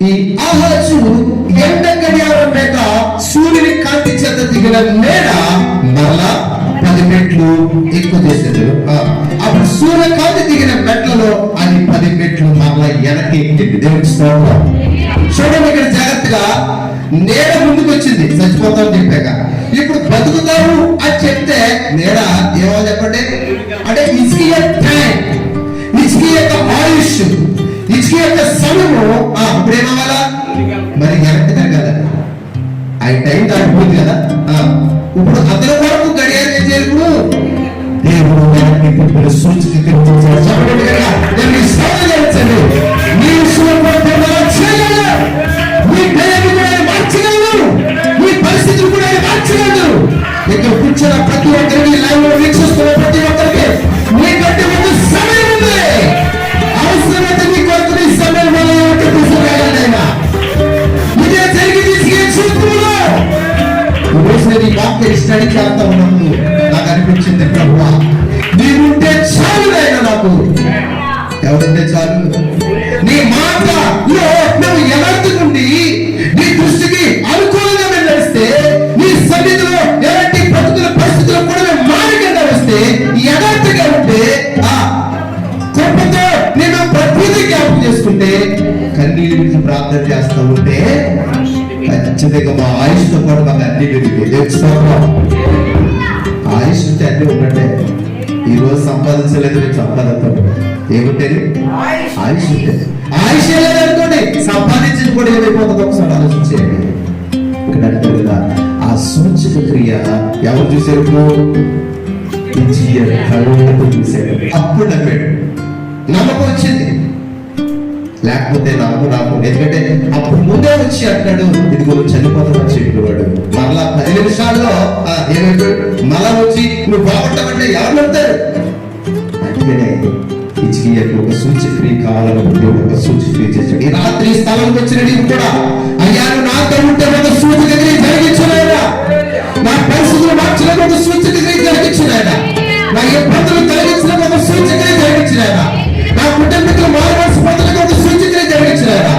ఈ ఆహాజు ఎండ గడియారం మీద సూర్యుని కాంతి చేత దిగిన నేల మరలా 10 మెట్లు ఎక్కువ చేసేది. అప్పుడు సూర్యకాంతి దిగిన మెట్లలో అది 10 మెట్లు మరలా వెనక్కి ఎక్కింది. దేవుడికి స్తోత్రం. చూడండి ఇక్కడ జాగ్రత్తగా, నేల ముందుకు వచ్చింది చచ్చిపోతామని చెప్పాక, ఇప్పుడు బతుకుతావు అని చెప్తే నేల ఏమో చెప్పండి అంటే ఇసుక టైం, ఇసుక యొక్క ఆయుష్, ఇసుక యొక్క సమయము ఇప్పుడు ఏమవ్వాలా మరి వెనక్కి తిరగాల. ఆ టైం దాటిపోతుంది కదా. ఇప్పుడు అతని వరకు గడియారం ఏం చేయరు, దేవుడు వెనక్కి సూచిక పరిస్థితులు కూడా మార్చగలరు. ఇక్కడ కూర్చున్న ప్రతి ఒక్కరికి, లైవ్ లో వీక్షిస్తున్న ప్రతి ఒక్కరికి మీకంటే ముందు సమయం ఉంది. అవసరమైతే మీ కొరకు నీ సమయం తీసుకురాగలైనా ఇదే జరిగి తీసుకే చూపులో ఈ వాక్యం స్టడీ చేస్తా ఉన్నప్పుడు నాకు అనిపించింది, ప్రభువా నీవుంటే చాలు అయినా నాకు. ఎవరుంటే చాలు? నీ మాటలో నువ్వు ఎలాంటి నీ దృష్టికి అనుకూలంగా నడిస్తే, నీ సన్నిధిలో ఎలాంటి పరిస్థితులు కూడా మారికంగా వస్తే, యథార్థంగా ఉంటే, కోపంతో నేను ప్రతిదీ జ్ఞాపకం చేసుకుంటే, కన్నీళ్ళు విడిచి ప్రార్థన చేస్తూ ఉంటే ఖచ్చితంగా మా ఆయుష్తో పాటు మాకు అన్ని పెరిగితే ఆయుష్ ఉంటే అన్ని ఉన్నట్టే. ఈ రోజు సంపాదించలేదు, రేపు సంపాదిస్తాం. ఏముంటేది ఆయుష్ ఉంటే, ఆయుష్ లేదనుకోండి సంపాదించిన కూడా ఏమైపోతుంది ఒకసారి ఆలోచించేయండి. ఇక్కడ అంటే కదా ఆ సూచక క్రియ ఎవరు చూసారు? చూసారు. అప్పుడు నమ్మాడు, నమ్మకం వచ్చింది. లేకపోతే నమ్మకం రాకుండా, ఎందుకంటే అప్పుడు ముందే వచ్చి అంటాడు ఇదిగో చనిపోతామని చెప్పేవాడు. మరలా 10 నిమిషాల్లో ఏమంటాడు, మళ్ళా వచ్చి నువ్వు బాగుంటావంటే ఎవరు నమ్ముతారు? అందుకనే హిజ్కియాకు ఒక సూచక్రియ కావాలనుకుంటే ఒక సూచక్రియ చేశాడు. ఈ రాత్రి స్థలానికి వచ్చిన నీవు కూడా, అయ్యా నాతో ఉంటే ఒక సూచక్రియ జరిగించలేదా, నా పరిస్థితులు మార్చలేక ఒక సూచక్రియ జరిగించలేదా, నా ఇబ్బందులు కలిగించిన ఒక సూచక్రియ జరిగించలేదా, నా కుటుంబీకులు మారవలసి పొందలకు ఒక సూచక్రియ జరిగించలేదా,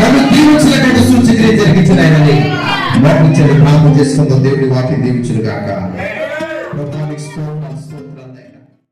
నన్ను దీవించలేక ఒక సూచక్రియ జరిగించలేదని ప్రార్థన చేసుకుందాం. దేవుడి వాక్యం దీవించును గాక.